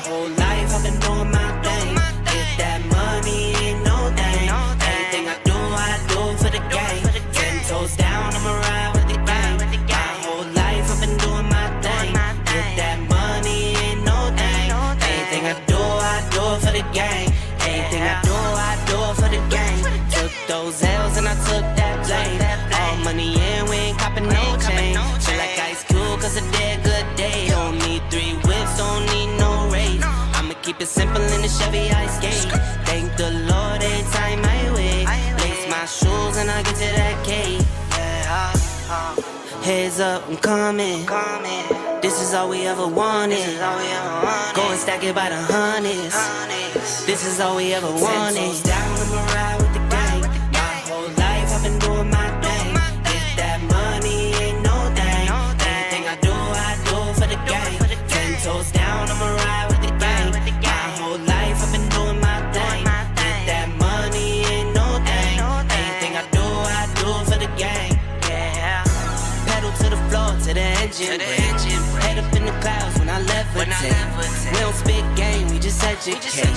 whole life I've been doing my thing. Get that money, ain't no thing. Anything I do for the game. 10 toes down, I'ma ride with the gang. My whole life I've been doing my thing. Get that money, ain't no thing. Anything I do for the game. Anything I do for the game. Took those L's and I took that blame. All money in, we ain't copping no chain. Feel like Ice Cube, cause a dead good day. Don't need 3 whips, don't need no race. I'ma keep it simple in the Chevy I skate. Thank the Lord every time I wait. Lace my shoes and I get to that cake. Heads up, I'm coming. This is all we ever wanted. Go and stack it by the hundreds. This is all we ever wanted. 10 toes down, I'ma ride with the gang. My whole life I've been doing my thing. Get that money, ain't no thing. Anything I do for the gang. 10 toes down, I'ma ride with the gang. My whole life I've been doing my thing. Get that money, ain't no thing. Anything I do for the gang. Pedal to the floor, to the engine. Head up in the clouds when I levitate. We don't spit game, we just educate.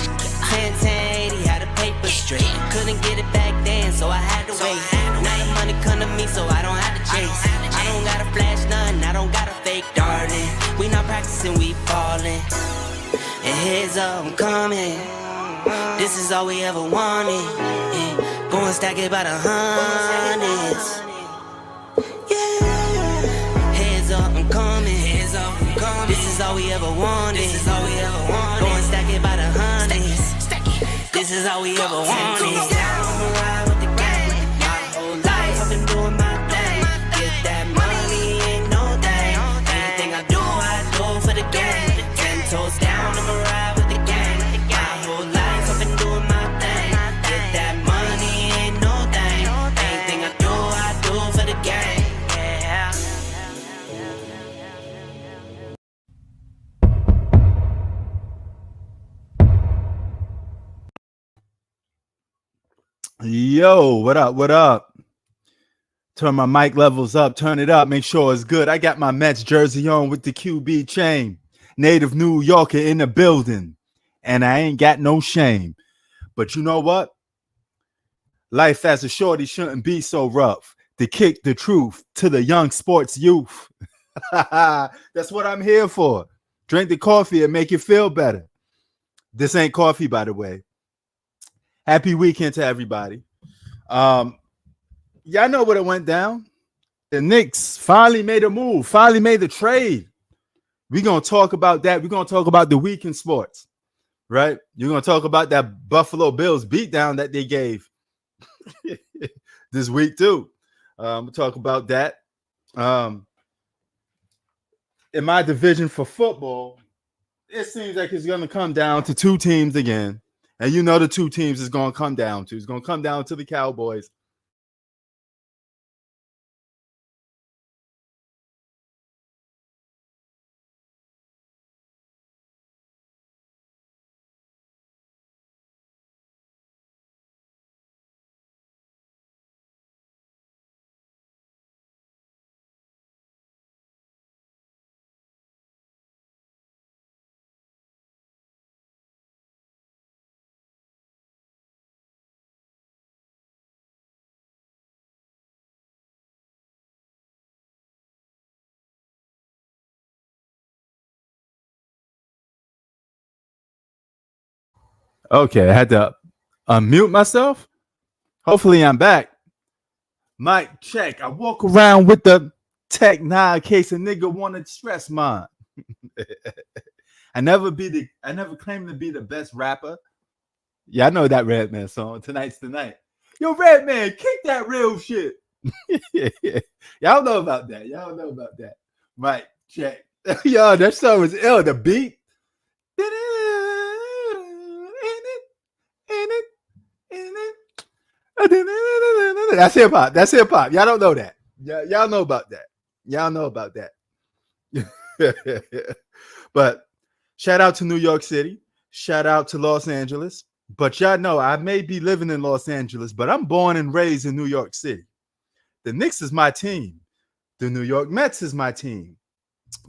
10-10-80, how the paper straight. Couldn't get it back then, so I had to wait. Now the money come to me, so I don't have to chase. I don't gotta flash nothing, I don't gotta fake, darling. We not practicing, we falling. And heads up, I'm coming. This is all we ever wanted. Yeah. Go and stack it by the hundreds. I'm coming. This is all we ever wanted. Go and stack it by the hundreds. This is all we ever wanted. I'ma ride with the gang. My whole life I've been doing my thing. Get that money, ain't no thing. Anything I do for the gang. 10 toes down, I'ma ride with the gang. My whole life I've been doing my thing. Get that money, ain't no thing. Anything I do for the gang. Yo, what up? What up? Turn my mic levels up, turn it up, make sure it's good. I got my Mets jersey on with the QB chain. Native New Yorker in the building. And I ain't got no shame. But you know what? Life as a shorty shouldn't be so rough. To kick the truth to the young sports youth. That's what I'm here for. Drink the coffee and make you feel better. This ain't coffee, by the way. Happy weekend to everybody. Y'all know what it went down. The Knicks finally made a move, finally made the trade. We're going to talk about that. We're going to talk about the week in sports, right? You're going to talk about that Buffalo Bills beatdown that they gave this week too. We'll talk about that. In my division for football, it seems like it's going to come down to 2 teams again. And you know the 2 teams is going to come down to. It's going to come down to the Cowboys. Okay, I had to unmute myself. Hopefully I'm back. Mic check. I walk around with the Tech 9 in case a nigga want to stress mine. I never claim to be the best rapper. Yeah, I know that Redman song. Tonight's the night. Yo, Redman, kick that real shit. Y'all know about that. Mic check. Yo, that song was ill. The beat. That's hip hop. Y'all don't know that. Y'all know about that. But shout out to New York City. Shout out to Los Angeles. But y'all know I may be living in Los Angeles, but I'm born and raised in New York City. The Knicks is my team. The New York Mets is my team.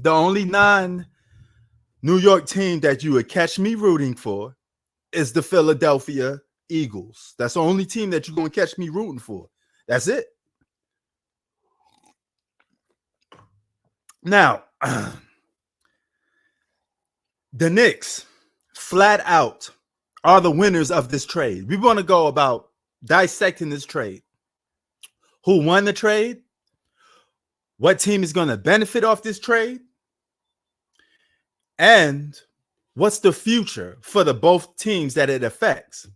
The only New York team that you would catch me rooting for is the Philadelphia Eagles. That's the only team that you're going to catch me rooting for. That's it. Now, the Knicks, flat out, are the winners of this trade. We want to go about dissecting this trade. Who won the trade? What team is going to benefit off this trade? And what's the future for the both teams that it affects?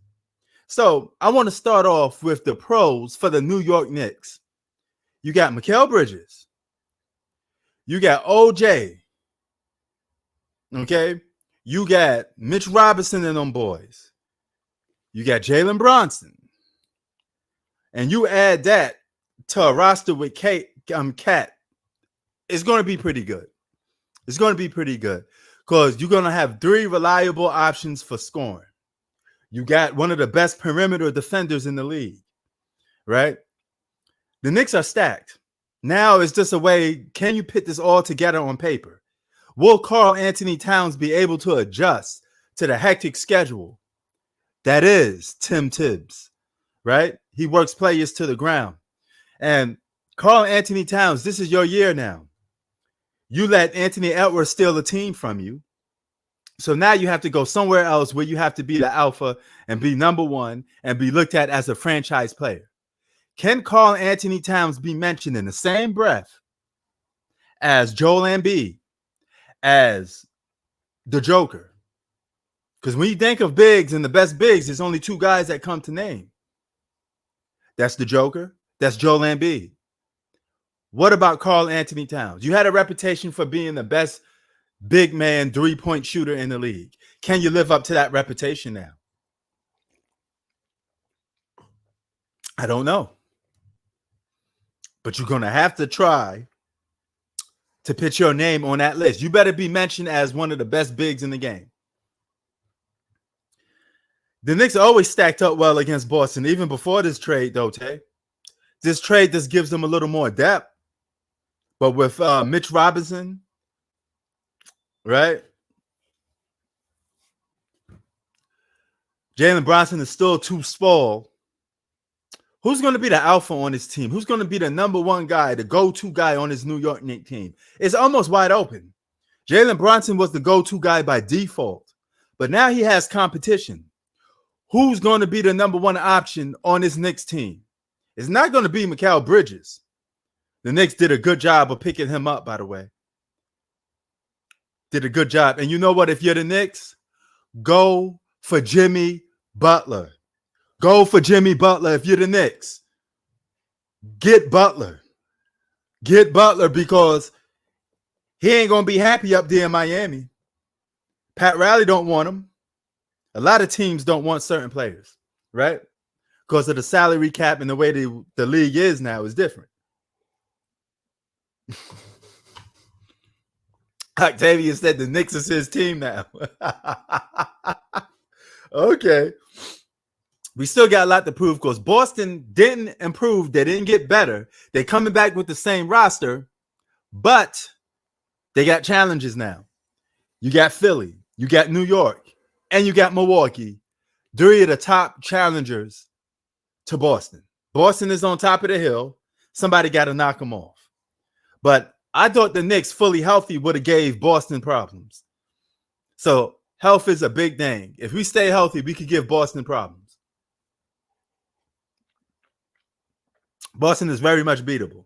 So I want to start off with the pros for the New York Knicks. You got Mikal Bridges. You got OJ. Okay. You got Mitch Robinson and them boys. You got Jalen Brunson. And you add that to a roster with Cat. It's going to be pretty good. It's going to be pretty good because you're going to have 3 reliable options for scoring. You got one of the best perimeter defenders in the league, right? The Knicks are stacked. Now it's just a way, can you put this all together on paper? Will Karl-Anthony Towns be able to adjust to the hectic schedule that is Tim Tibbs, right? He works players to the ground. And Karl-Anthony Towns, this is your year now. You let Anthony Edwards steal the team from you. So now you have to go somewhere else where you have to be the alpha and be number one and be looked at as a franchise player. Can Karl-Anthony Towns be mentioned in the same breath as Joel Embiid, as the Joker? Because when you think of bigs and the best bigs, there's only 2 guys that come to name. That's the Joker. That's Joel Embiid. What about Karl-Anthony Towns? You had a reputation for being the best big man 3-point shooter in the league. Can you live up to that reputation now? I don't know. But you're going to have to try to put your name on that list. You better be mentioned as one of the best bigs in the game. The Knicks always stacked up well against Boston, even before this trade, though, Tay. This trade just gives them a little more depth. But with Mitch Robinson, right? Jalen Brunson is still too small. Who's going to be the alpha on this team? Who's going to be the number one guy, the go-to guy on this New York Knicks team? It's almost wide open. Jalen Brunson was the go-to guy by default, but now he has competition. Who's going to be the number one option on this Knicks team? It's not going to be Mikal Bridges. The Knicks did a good job of picking him up, by the way. Did a good job. And you know what? If you're the Knicks, go for Jimmy Butler. Go for Jimmy Butler if you're the Knicks. Get Butler. Get Butler because he ain't going to be happy up there in Miami. Pat Riley don't want him. A lot of teams don't want certain players, right? Because of the salary cap and the way the league is now is different. Octavia said the Knicks is his team now. Okay. We still got a lot to prove because Boston didn't improve. They didn't get better. They're coming back with the same roster, but they got challenges now. You got Philly, you got New York, and you got Milwaukee. 3 of the top challengers to Boston. Boston is on top of the hill. Somebody got to knock them off. But I thought the Knicks fully healthy would have gave Boston problems. So health is a big thing. If we stay healthy, we could give Boston problems. Boston is very much beatable.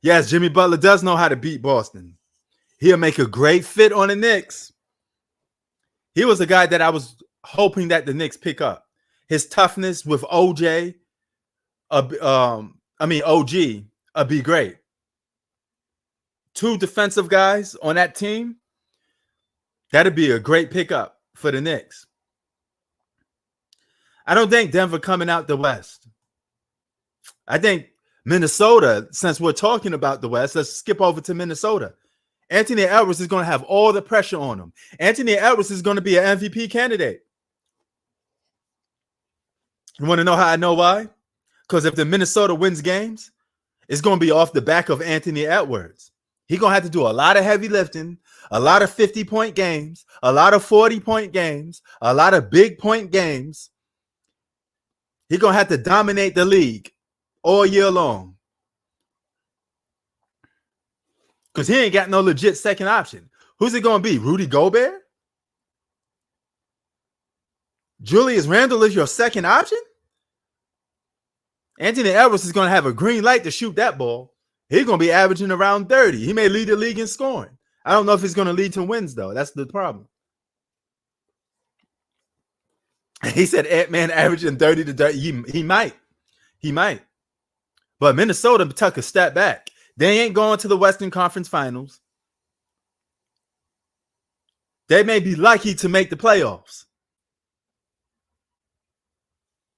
Yes, Jimmy Butler does know how to beat Boston. He'll make a great fit on the Knicks. He was a guy that I was hoping that the Knicks pick up. His toughness with OG, would be great. 2 defensive guys on that team, that'd be a great pickup for the Knicks. I don't think Denver coming out the West. I think Minnesota, since we're talking about the West, let's skip over to Minnesota. Anthony Edwards is going to have all the pressure on him. Anthony Edwards is going to be an MVP candidate. You want to know how I know why? Because if the Minnesota wins games, it's going to be off the back of Anthony Edwards. He's going to have to do a lot of heavy lifting, A lot of 50-point games, a lot of 40-point games, a lot of big point games. He's going to have to dominate the league all year long. Because he ain't got no legit second option. Who's it going to be? Rudy Gobert? Julius Randle is your second option? Anthony Edwards is going to have a green light to shoot that ball. He's going to be averaging around 30. He may lead the league in scoring. I don't know if it's going to lead to wins, though. That's the problem. He said Ant-Man averaging 30 to 30. He might. He might. But Minnesota took a step back. They ain't going to the Western Conference Finals. They may be lucky to make the playoffs.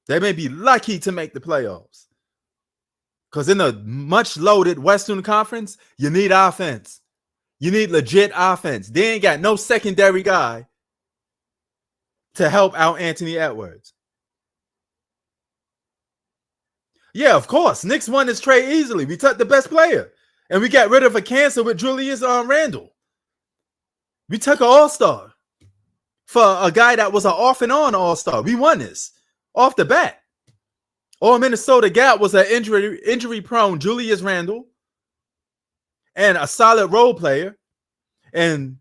They may be lucky to make the playoffs. Because in a much loaded Western Conference, you need offense. You need legit offense. They ain't got no secondary guy to help out Anthony Edwards. Yeah, of course. Knicks won this trade easily. We took the best player. And we got rid of a cancer with Julius Randle. We took an all-star for a guy that was an off and on all-star. We won this off the bat. All Minnesota got was an injury-prone Julius Randle and a solid role player. And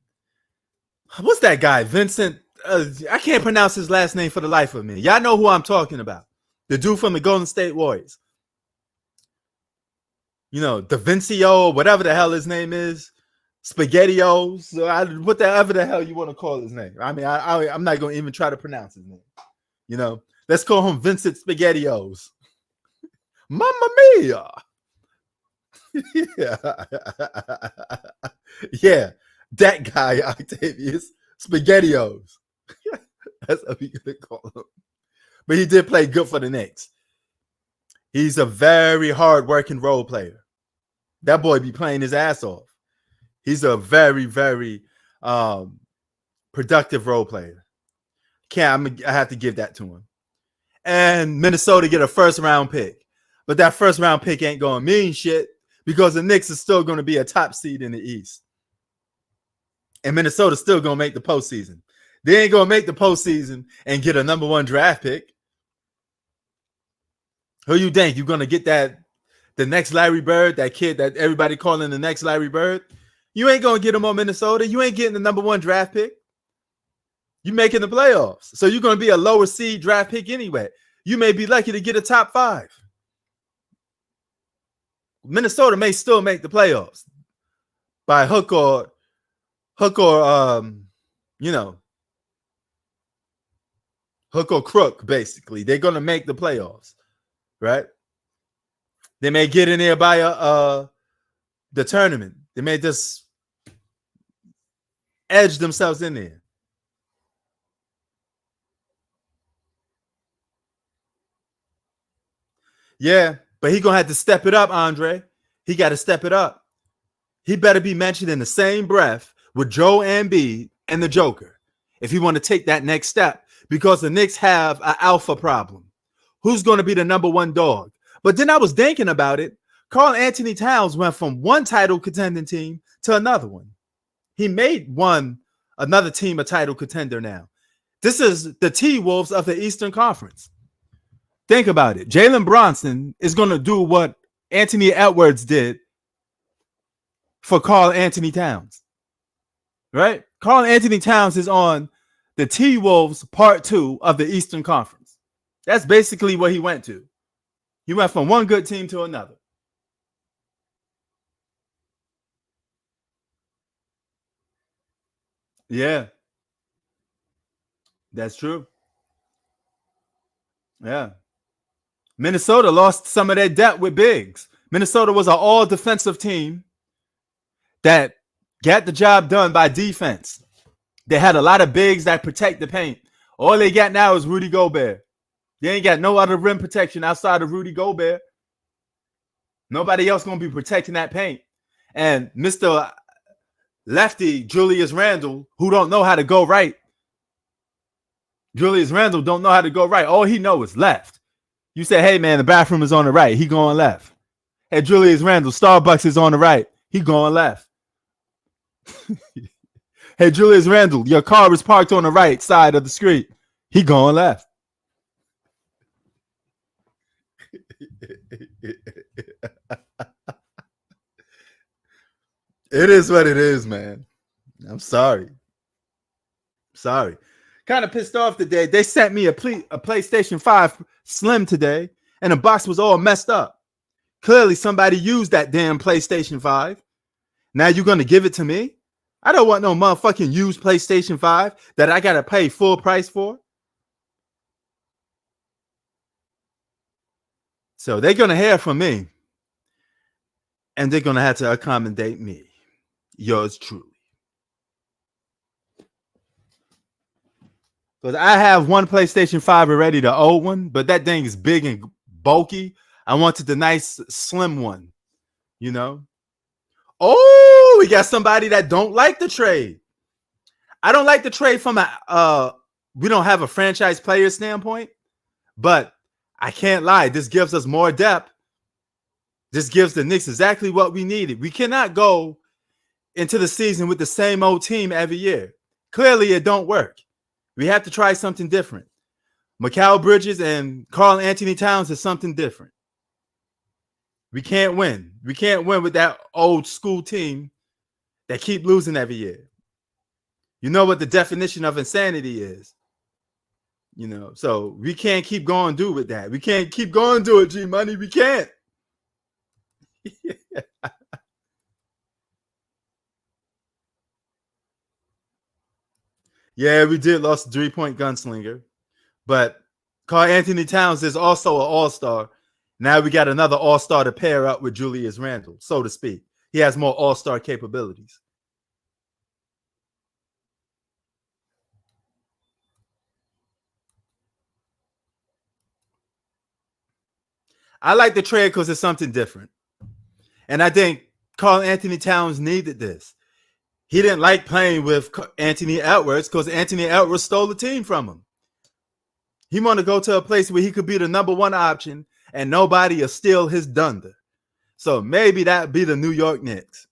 what's that guy? Vincent. I can't pronounce his last name for the life of me. Y'all know who I'm talking about. The dude from the Golden State Warriors. You know, DaVincio, whatever the hell his name is. SpaghettiOs. Whatever the hell you want to call his name. I mean, I'm not going to even try to pronounce his name. You know, let's call him Vincent SpaghettiOs. Mamma mia. Yeah. Yeah. That guy, Octavius SpaghettiOs. That's what we're going to call him. But he did play good for the Knicks. He's a very hard-working role player. That boy be playing his ass off. He's a very, very productive role player. I have to give that to him. And Minnesota get a first-round pick. But that first-round pick ain't going to mean shit because the Knicks is still going to be a top seed in the East. And Minnesota's still going to make the postseason. They ain't going to make the postseason and get a number one draft pick. Who you think? You're going to get the next Larry Bird, that kid that everybody calling the next Larry Bird? You ain't going to get him on Minnesota. You ain't getting the number one draft pick. You making the playoffs. So you're going to be a lower seed draft pick anyway. You may be lucky to get a top 5. Minnesota may still make the playoffs by hook or hook or crook, basically. They're going to make the playoffs, right? They may get in there by the tournament. They may just edge themselves in there. Yeah, but he going to have to step it up, Andre. He got to step it up. He better be mentioned in the same breath with Joe Embiid and the Joker if he want to take that next step. Because the Knicks have an alpha problem. Who's going to be the number one dog? But then I was thinking about it. Karl-Anthony Towns went from one title contending team to another one. He made another team a title contender now. This is the T-Wolves of the Eastern Conference. Think about it. Jalen Brunson is going to do what Anthony Edwards did for Karl-Anthony Towns. Right? Karl-Anthony Towns is on the T-Wolves part 2 of the Eastern Conference. That's basically what he went to. He went from one good team to another. Yeah. That's true. Yeah. Minnesota lost some of their depth with bigs. Minnesota was an all-defensive team that got the job done by defense. They had a lot of bigs that protect the paint. All they got now is Rudy Gobert. They ain't got no other rim protection outside of Rudy Gobert. Nobody else going to be protecting that paint. And Mr. Lefty, Julius Randle, who don't know how to go right. Julius Randle don't know how to go right. All he knows is left. You say, hey, man, the bathroom is on the right. He going left. Hey, Julius Randle, Starbucks is on the right. He going left. Hey, Julius Randle, your car is parked on the right side of the street. He going left. It is what it is, man. I'm sorry. Sorry. Kind of pissed off today. They sent me a PlayStation 5 Slim today, and the box was all messed up. Clearly, somebody used that damn PlayStation 5. Now you're going to give it to me? I don't want no motherfucking used PlayStation 5 that I got to pay full price for. So they're going to hear from me, and they're going to have to accommodate me. Yours truly. Because I have one PlayStation 5 already, the old one, but that thing is big and bulky. I wanted the nice slim one, you know? Oh, we got somebody that don't like the trade. I don't like the trade from we don't have a franchise player standpoint, but I can't lie. This gives us more depth. This gives the Knicks exactly what we needed. We cannot go into the season with the same old team every year. Clearly, it don't work. We have to try something different. Mikal Bridges and Karl-Anthony Towns is something different. We can't win. We can't win with that old school team that keep losing every year. You know what the definition of insanity is. You know, so we can't keep going do with that. We can't keep going do it, G Money. We can't. Yeah, we did lost a 3-point gunslinger, but Karl-Anthony Towns is also an all-star. Now we got another all-star to pair up with Julius Randle, so to speak. He has more all-star capabilities. I like the trade because it's something different. And I think Karl-Anthony Towns needed this. He didn't like playing with Anthony Edwards because Anthony Edwards stole the team from him. He wanted to go to a place where he could be the number one option and nobody will steal his thunder. So maybe that'd be the New York Knicks.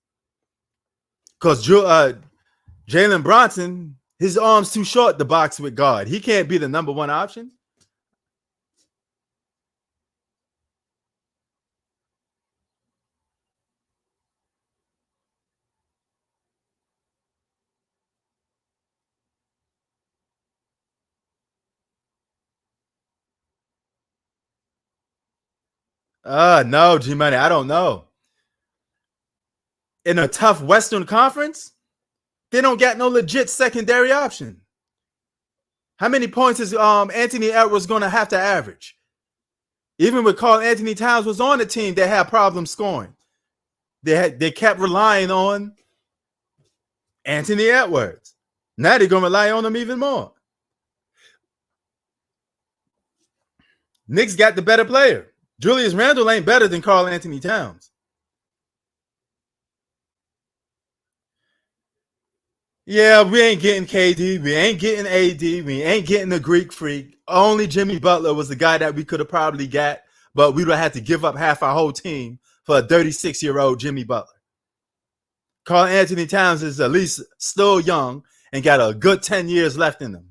Because Jalen Bronson, his arm's too short to box with guard. He can't be the number one option. No, G Money, I don't know. In a tough Western Conference, they don't got no legit secondary option. How many points is Anthony Edwards going to have to average? Even with Karl-Anthony Towns was on the team, they had problems scoring. They kept relying on Anthony Edwards. Now they're going to rely on him even more. Knicks got the better player. Julius Randle ain't better than Karl-Anthony Towns. Yeah, we ain't getting KD. We ain't getting AD. We ain't getting the Greek freak. Only Jimmy Butler was the guy that we could have probably got, but we would have to give up half our whole team for a 36-year-old Jimmy Butler. Karl-Anthony Towns is at least still young and got a good 10 years left in him.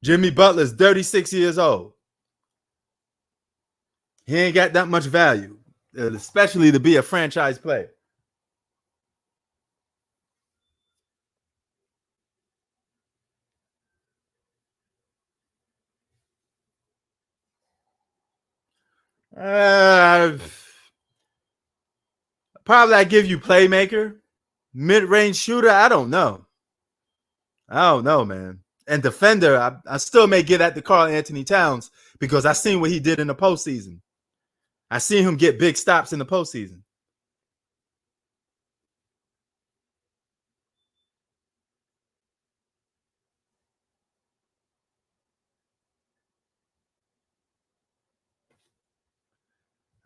Jimmy Butler's 36 years old. He ain't got that much value, especially to be a franchise player. Probably I give you playmaker, mid-range shooter. I don't know. Man. And defender, I still may get at the Karl-Anthony Towns because I seen what he did in the postseason. I seen him get big stops in the postseason.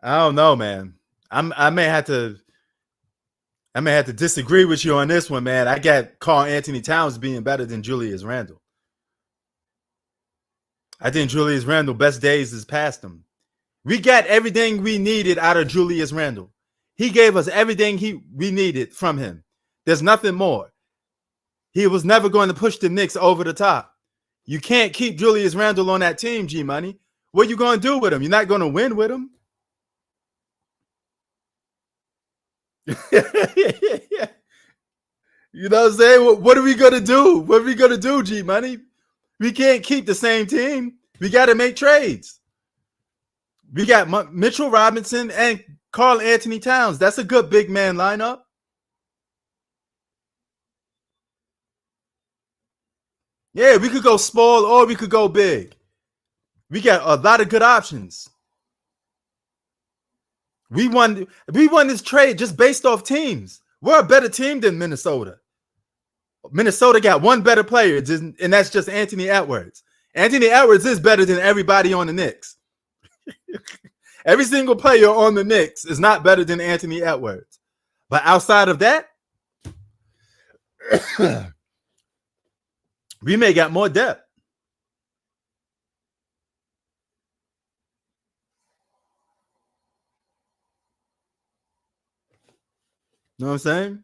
I don't know, man. I may have to disagree with you on this one, man. I got Karl-Anthony Towns being better than Julius Randle. I think Julius Randle best days is past him. We got everything we needed out of Julius Randle. He gave us everything we needed from him. There's nothing more. He was never going to push the Knicks over the top. You can't keep Julius Randle on that team, G Money. What are you going to do with him? You're not going to win with him. You know what I'm saying? What are we going to do? What are we going to do, G Money? We can't keep the same team. We got to make trades. We got Mitchell Robinson and Karl-Anthony Towns. That's a good big man lineup. Yeah, we could go small or we could go big. We got a lot of good options. We won this trade just based off teams. We're a better team than Minnesota. Minnesota got one better player, and that's just Anthony Edwards. Anthony Edwards is better than everybody on the Knicks. Every single player on the Knicks is not better than Anthony Edwards. But outside of that, we may got more depth. You know what I'm saying?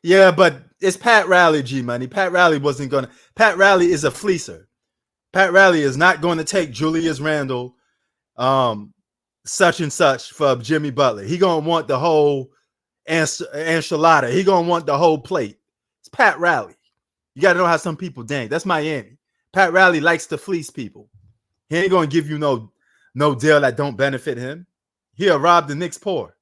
Yeah, but it's Pat Riley, G Money. Pat Riley is a fleecer. Pat Riley is not going to take Julius Randle, such and such for Jimmy Butler. He gonna want the whole enchilada. He gonna want the whole plate. It's Pat Riley. You got to know how some people think. That's Miami. Pat Riley likes to fleece people. He ain't gonna give you no deal that don't benefit him. He'll rob the Knicks poor.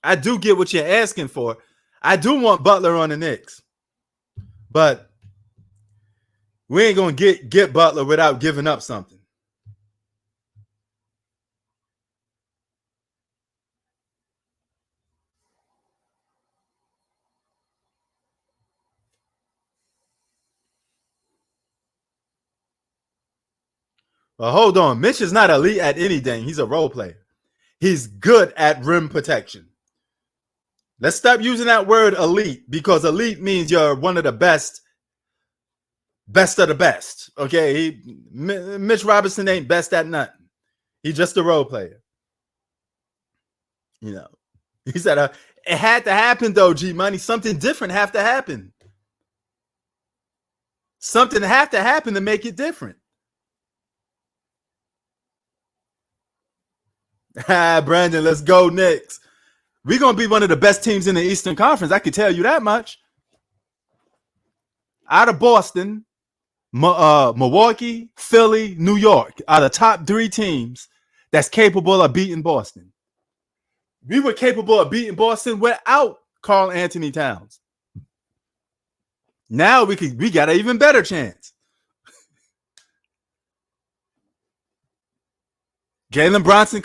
I do get what you're asking for. I do want Butler on the Knicks, but we ain't gonna get Butler without giving up something. Well, hold on. Mitch is not elite at anything. He's a role player. He's good at rim protection. Let's stop using that word elite, because elite means you're one of the best of the best. Okay, Mitch Robinson ain't best at nothing. He's just a role player. You know, he said it had to happen though. G Money, something different have to happen. Something have to happen to make it different. Brandon, let's go Knicks. We're going to be one of the best teams in the Eastern Conference. I can tell you that much. Out of Boston, Milwaukee, Philly, New York are the top 3 teams that's capable of beating Boston. We were capable of beating Boston without Karl-Anthony Towns. Now we got an even better chance. Jalen Brunson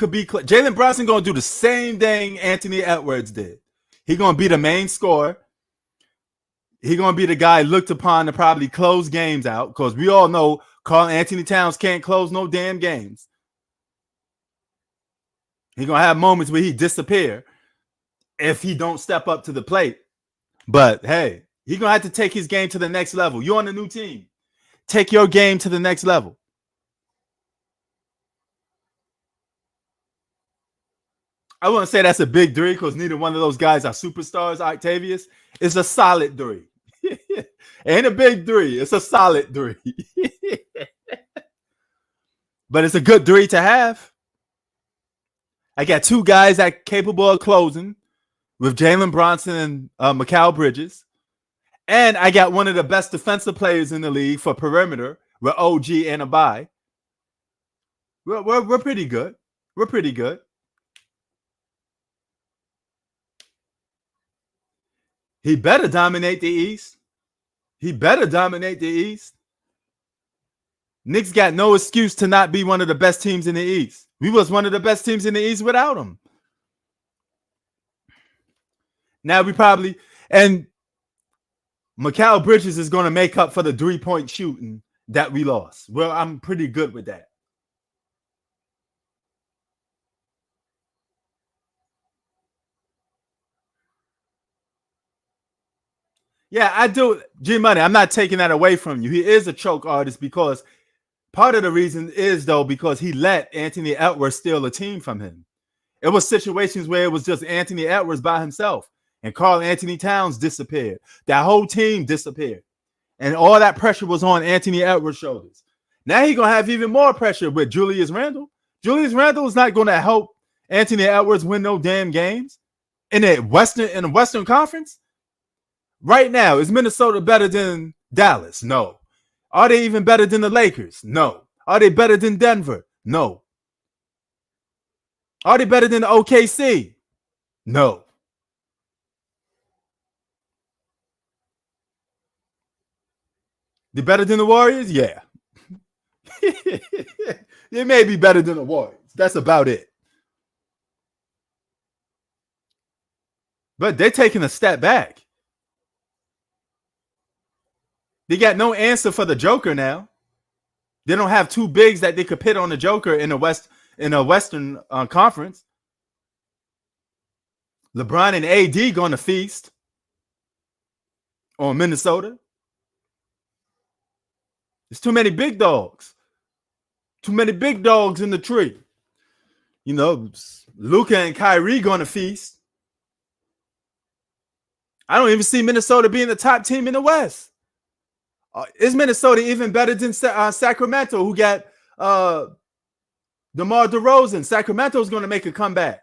going to do the same thing Anthony Edwards did. He's going to be the main scorer. He's going to be the guy looked upon to probably close games out, because we all know Karl-Anthony Towns can't close no damn games. He's going to have moments where he disappear if he don't step up to the plate. But hey, he's going to have to take his game to the next level. You're on a new team. Take your game to the next level. I wouldn't say that's a big 3, because neither one of those guys are superstars. Octavius is a solid 3. Ain't a big 3. It's a solid 3. But it's a good 3 to have. I got 2 guys that are capable of closing with Jalen Brunson and Mikal Bridges. And I got one of the best defensive players in the league for perimeter with OG and Abai. We're pretty good. We're pretty good. He better dominate the East. Knicks got no excuse to not be one of the best teams in the East. We was one of the best teams in the East without him. Now we probably, and Mikal Bridges is going to make up for the 3-point shooting that we lost. Well, I'm pretty good with that. Yeah, I do. G Money, I'm not taking that away from you. He is a choke artist because part of the reason is though because he let Anthony Edwards steal a team from him. It was situations where it was just Anthony Edwards by himself, and Karl-Anthony Towns disappeared. That whole team disappeared, and all that pressure was on Anthony Edwards' shoulders. Now he's gonna have even more pressure with Julius Randle. Julius Randle is not gonna help Anthony Edwards win no damn games in the Western Conference. Right now, is Minnesota better than Dallas? No. Are they even better than the Lakers? No. Are they better than Denver? No. Are they better than the OKC? No. They better than the Warriors? Yeah. They may be better than the Warriors. That's about it. But they're taking a step back. They got no answer for the Joker now. They don't have two bigs that they could pit on the Joker in a Western Conference. LeBron and AD going to feast on Minnesota. There's too many big dogs. Too many big dogs in the tree. You know, Luka and Kyrie going to feast. I don't even see Minnesota being the top team in the West. Is Minnesota even better than Sacramento, who got DeMar DeRozan? Sacramento's going to make a comeback.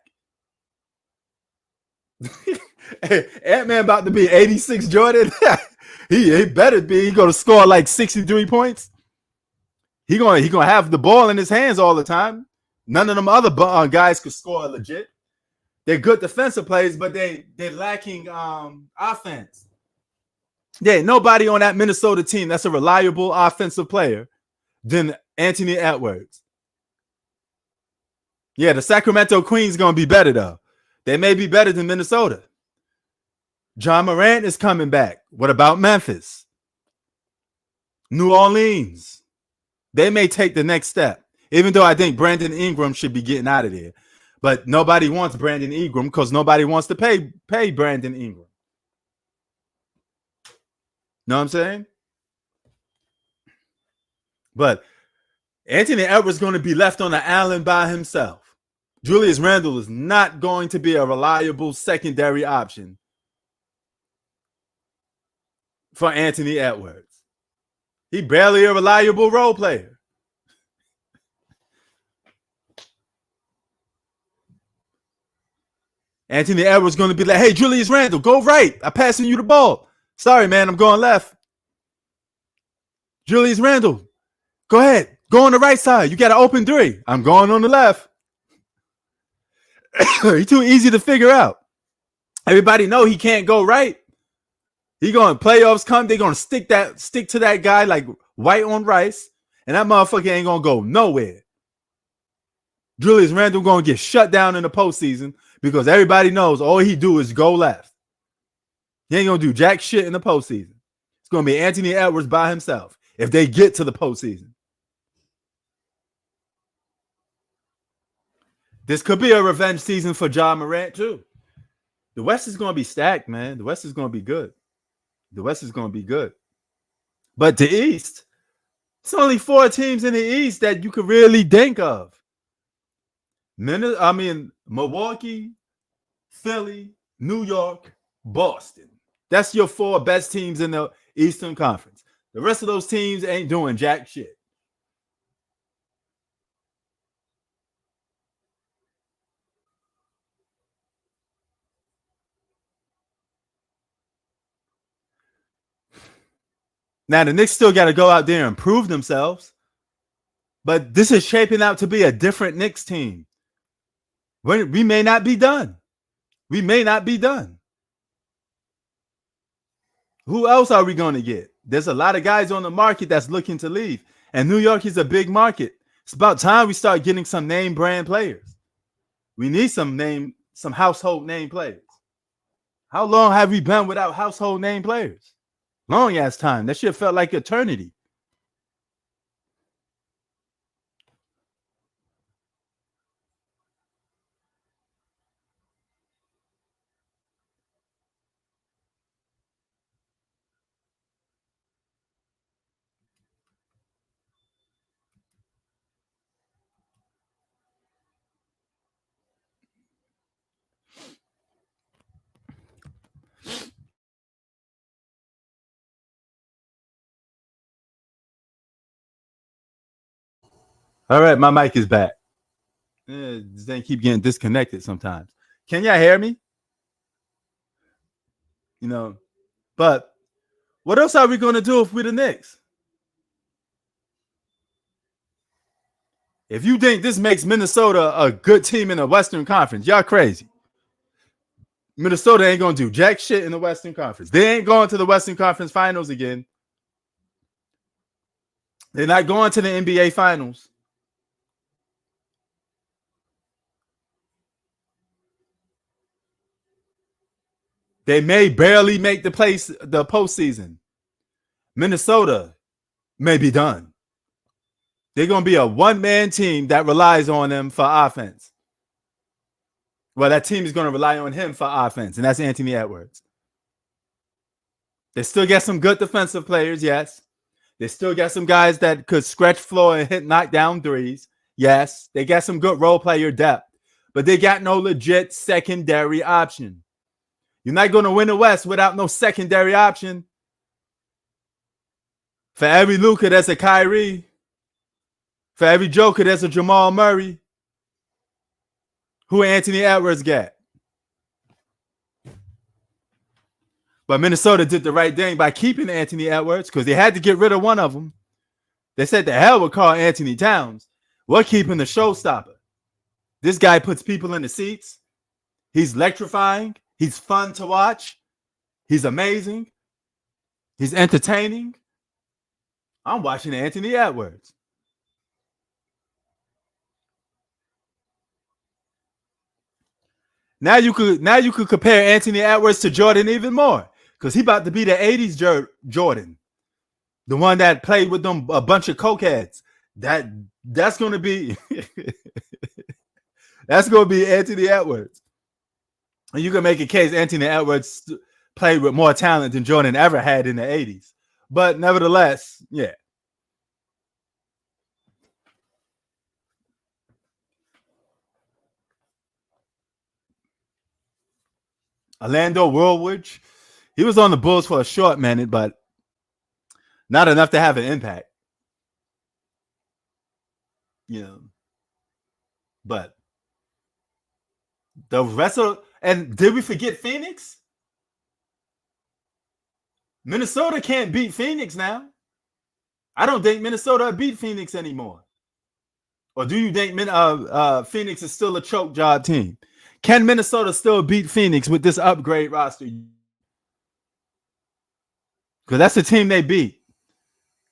Hey, Ant-Man about to be 86 Jordan. he better be. He going to score like 63 points. He gonna have the ball in his hands all the time. None of them other guys could score legit. They're good defensive players, but they're lacking offense. Yeah, nobody on that Minnesota team that's a reliable offensive player than Anthony Edwards. Yeah, the Sacramento Queens gonna be better though. They may be better than Minnesota. John Morant is coming back. What about Memphis? New Orleans? They may take the next step, even though I think Brandon Ingram should be getting out of there. But nobody wants Brandon Ingram because nobody wants to pay Brandon Ingram. Know what I'm saying? But Anthony Edwards is going to be left on the island by himself. Julius Randle is not going to be a reliable secondary option for Anthony Edwards. He's barely a reliable role player. Anthony Edwards is going to be like, hey, Julius Randle, go right. I'm passing you the ball. Sorry, man, I'm going left. Julius Randle, go ahead. Go on the right side. You got an open three. I'm going on the left. He's too easy to figure out. Everybody know he can't go right. He going playoffs come. They're going to stick to that guy like white on rice. And that motherfucker ain't going to go nowhere. Julius Randle going to get shut down in the postseason because everybody knows all he do is go left. He ain't going to do jack shit in the postseason. It's going to be Anthony Edwards by himself if they get to the postseason. This could be a revenge season for John Morant, too. The West is going to be stacked, man. The West is going to be good. The West is going to be good. But the East, it's only 4 teams in the East that you could really think of. Milwaukee, Philly, New York, Boston. That's your 4 best teams in the Eastern Conference. The rest of those teams ain't doing jack shit. Now, the Knicks still got to go out there and prove themselves. But this is shaping out to be a different Knicks team. We may not be done. We may not be done. Who else are we going to get? There's a lot of guys on the market that's looking to leave. And New York is a big market. It's about time we start getting some name brand players. We need some household name players. How long have we been without household name players? Long ass time. That shit felt like eternity. All right, my mic is back. This thing keep getting disconnected sometimes. Can y'all hear me? You know, but what else are we going to do if we're the Knicks? If you think this makes Minnesota a good team in the Western Conference, y'all crazy. Minnesota ain't going to do jack shit in the Western Conference. They ain't going to the Western Conference Finals again. They're not going to the NBA Finals. They may barely make the postseason. Minnesota may be done. They're going to be a one-man team that relies on them for offense. Well, that team is going to rely on him for offense, and that's Anthony Edwards. They still get some good defensive players, yes. They still got some guys that could stretch floor and hit knockdown threes. Yes, they got some good role player depth, but they got no legit secondary option. You're not going to win the West without no secondary option. For every Luka, there's a Kyrie. For every Joker, there's a Jamal Murray. Who Anthony Edwards got? But Minnesota did the right thing by keeping Anthony Edwards because they had to get rid of one of them. They said the hell with Karl-Anthony Towns. We're keeping the showstopper. This guy puts people in the seats. He's electrifying. He's fun to watch. He's amazing. He's entertaining. I'm watching Anthony Edwards. Now you could compare Anthony Edwards to Jordan even more because he about to be the 80s Jordan. The one that played with them a bunch of cokeheads. That's gonna be that's gonna be Anthony Edwards. And you can make a case Anthony Edwards played with more talent than Jordan ever had in the 80s. But nevertheless, yeah. Orlando Woolwich, he was on the Bulls for a short minute, but not enough to have an impact. You know. But the rest of and did we forget Phoenix? Minnesota can't beat Phoenix now. I don't think Minnesota beat Phoenix anymore. Or do you think Phoenix is still a choke job team? Can Minnesota still beat Phoenix with this upgrade roster? Because that's the team they beat.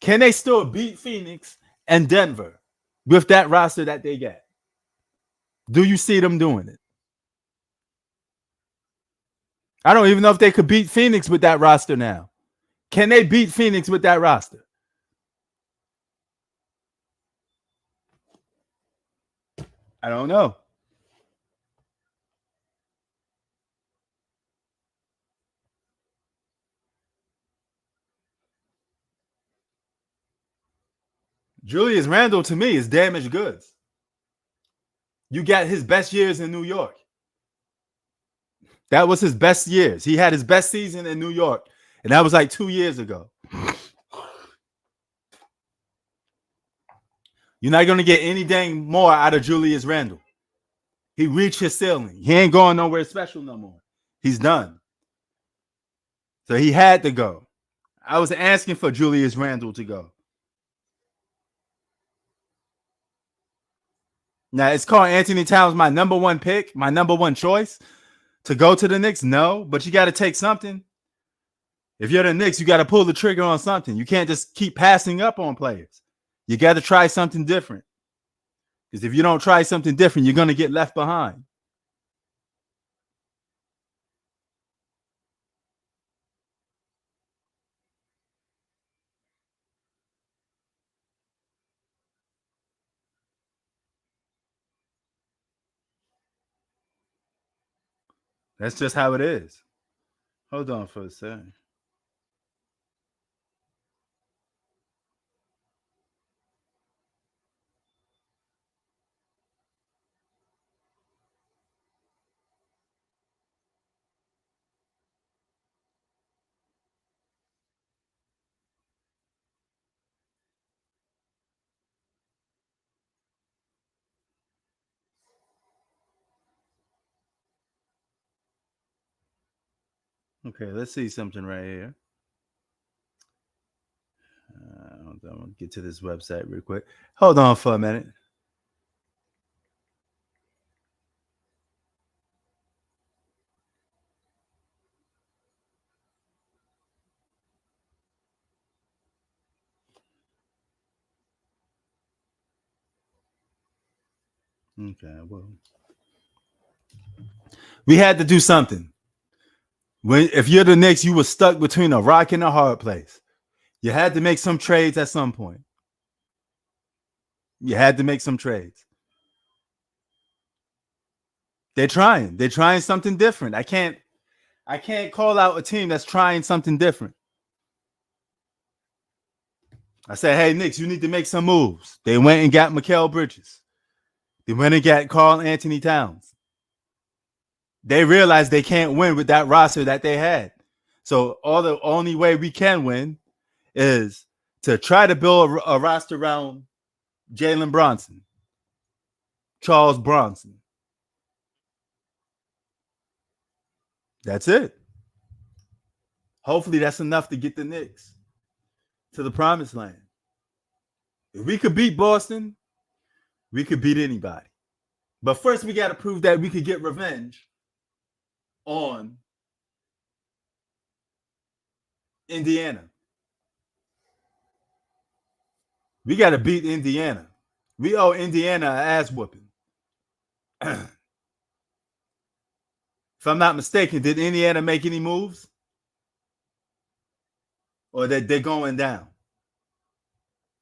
Can they still beat Phoenix and Denver with that roster that they got? Do you see them doing it? I don't even know if they could beat Phoenix with that roster now. Can they beat Phoenix with that roster? I don't know. Julius Randle to me is damaged goods. You got his best years in New York. That was his best years. He had his best season in New York, and that was like 2 years ago. You're not going to get anything more out of Julius Randle. He reached his ceiling. He ain't going nowhere special no more. He's done. So he had to go. I was asking for Julius Randle to go. Now, it's Karl-Anthony Towns my number one pick, my number one choice to go to the Knicks. No, but you got to take something. If you're the Knicks, you got to pull the trigger on something. You can't just keep passing up on players. You got to try something different. Because if you don't try something different, you're going to get left behind. That's just how it is. Hold on for a second. Okay, let's see something right here. I'm gonna get to this website real quick. Hold on for a minute. Okay, well, we had to do something. If you're the Knicks, you were stuck between a rock and a hard place. You had to make some trades at some point. You had to make some trades. They're trying. They're trying something different. I can't call out a team that's trying something different. I said, hey, Knicks, you need to make some moves. They went and got Mikal Bridges. They went and got Karl-Anthony Towns. They realized they can't win with that roster that they had. So the only way we can win is to try to build a roster around Jalen Bronson, Charles Bronson. That's it. Hopefully that's enough to get the Knicks to the promised land. If we could beat Boston, we could beat anybody. But first we got to prove that we could get revenge on Indiana. We got to beat Indiana. We owe Indiana an ass whooping. If I'm not mistaken, did Indiana make any moves? Or that they're going down?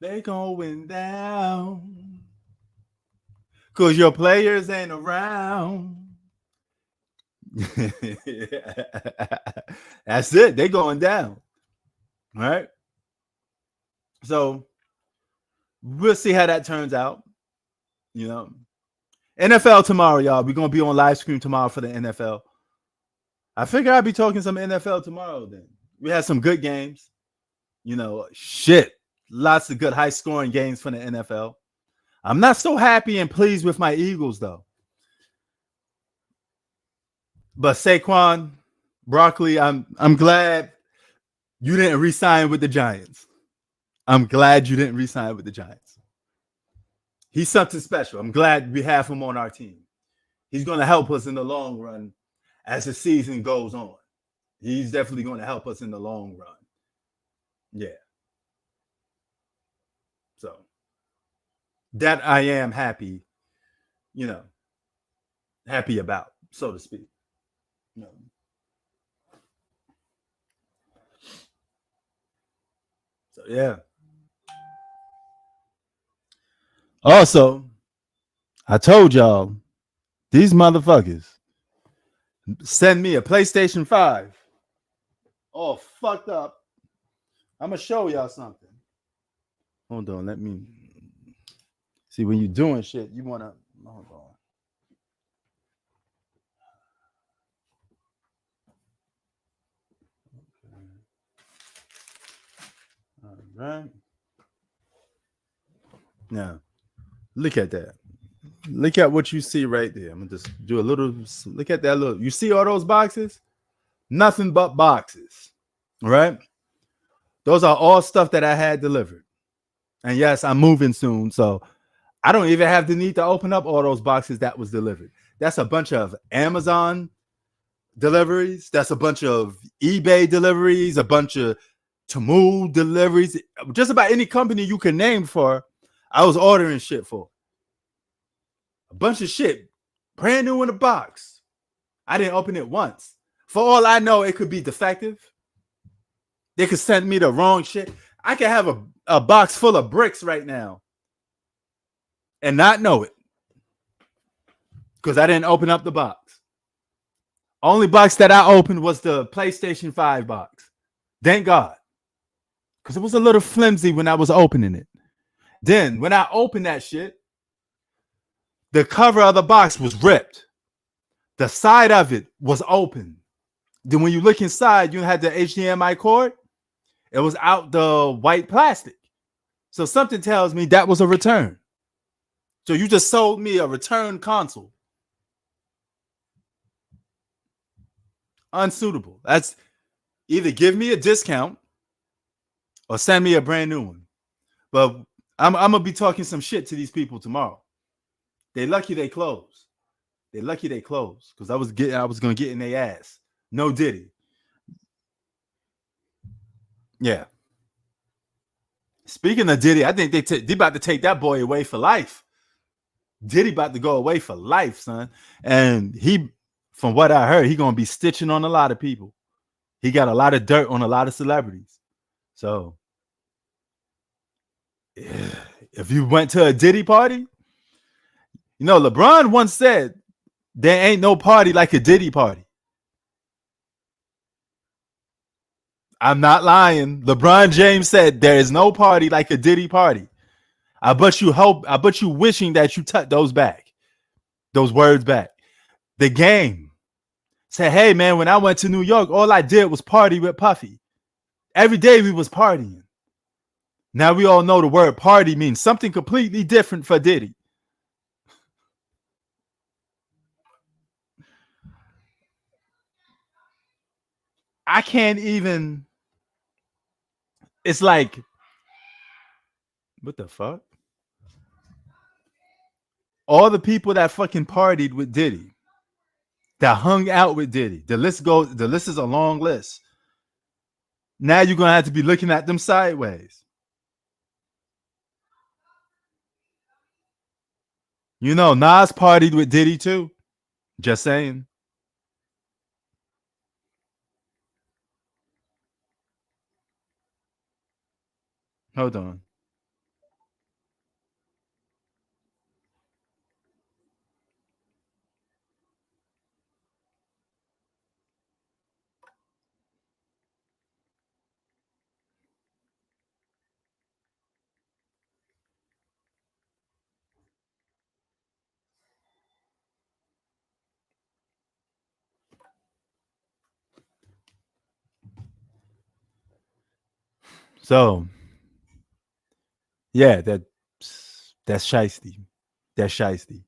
They're going down. Because your players ain't around. That's it. They're going down. All right. So we'll see how that turns out. You know, NFL tomorrow, y'all. We're going to be on live stream tomorrow for the NFL. I figure I'll be talking some NFL tomorrow then. We had some good games. You know, lots of good high-scoring games for the NFL. I'm not so happy and pleased with my Eagles, though. But Saquon, Broccoli, I'm glad you didn't re-sign with the Giants. I'm glad you didn't re-sign with the Giants. He's something special. I'm glad we have him on our team. He's going to help us in the long run as the season goes on. He's definitely going to help us in the long run. Yeah. So that I am happy, happy about, so to speak. So, yeah. Also, I told y'all, these motherfuckers send me a PlayStation 5. Oh, fucked up. I'm going to show y'all something. Hold on. Let me see. When you're doing shit, you want to. Hold on. All right. Now, look at that. Look at what you see right there. I'm going to just do a little. Look at that little. You see all those boxes? Nothing but boxes. All right. Those are all stuff that I had delivered. And yes, I'm moving soon. So I don't even have the need to open up all those boxes that was delivered. That's a bunch of Amazon deliveries. That's a bunch of eBay deliveries, a bunch of Temu deliveries. Just about any company you can name for, I was ordering shit for. A bunch of shit. Brand new in a box. I didn't open it once. For all I know, it could be defective. They could send me the wrong shit. I could have a box full of bricks right now and not know it because I didn't open up the box. Only box that I opened was the PlayStation 5 box. Thank God. Because it was a little flimsy when I was opening it. Then when I opened that shit, the cover of the box was ripped. The side of it was open. Then when you look inside, you had the HDMI cord. It was out the white plastic. So something tells me that was a return. So you just sold me a return console. Unsuitable. Either give me a discount or send me a brand new one. But I'm gonna be talking some shit to these people tomorrow. They lucky they closed. They lucky they closed because I was gonna get in their ass. No Diddy. Yeah. Speaking of Diddy, I think they about to take that boy away for life. Diddy about to go away for life, son. And he, from what I heard, he gonna be stitching on a lot of people. He got a lot of dirt on a lot of celebrities. So if you went to a Diddy party, you know, LeBron once said there ain't no party like a Diddy party. I'm not lying. LeBron James said there is no party like a Diddy party. I bet you wishing that you took those words back. The Game said, hey man, when I went to New York, all I did was party with Puffy. Every day we was partying. Now we all know the word party means something completely different for Diddy. I can't even. It's like, what the fuck? All the people that fucking partied with Diddy, that hung out with Diddy. The list is a long list. Now you're gonna have to be looking at them sideways. You know, Nas partied with Diddy too. Just saying. Hold on. So, yeah, that's shiesty. That's shiesty.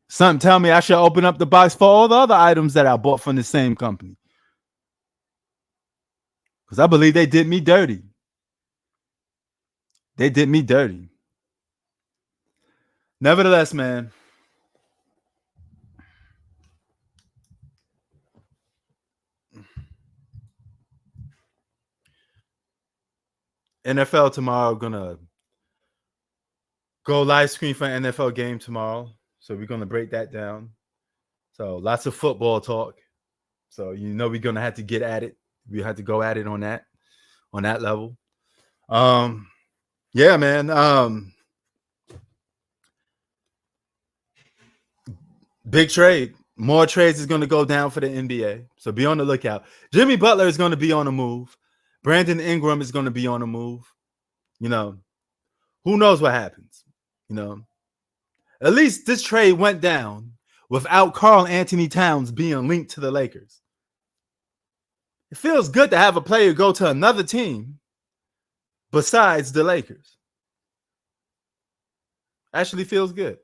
Something tell me I should open up the box for all the other items that I bought from the same company. Because I believe they did me dirty. They did me dirty. Nevertheless, man. NFL tomorrow gonna go live screen for an NFL game tomorrow. So we're gonna break that down. So lots of football talk. So you know we're gonna have to get at it. We have to go at it on that level. Yeah, man. Big trade. More trades is gonna go down for the NBA. So be on the lookout. Jimmy Butler is gonna be on the move. Brandon Ingram is gonna be on the move. You know, who knows what happens? You know, at least this trade went down without Karl-Anthony Towns being linked to the Lakers. It feels good to have a player go to another team besides the Lakers. Actually feels good.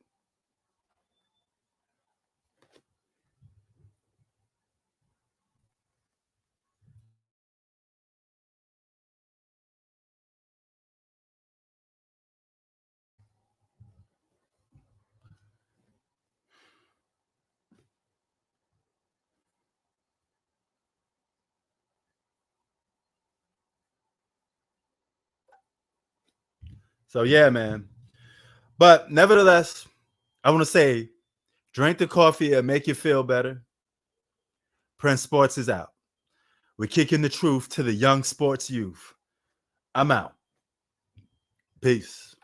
So yeah, man. But nevertheless, I want to say, drink the coffee and make you feel better. Prince Sports is out. We're kicking the truth to the young sports youth. I'm out. Peace.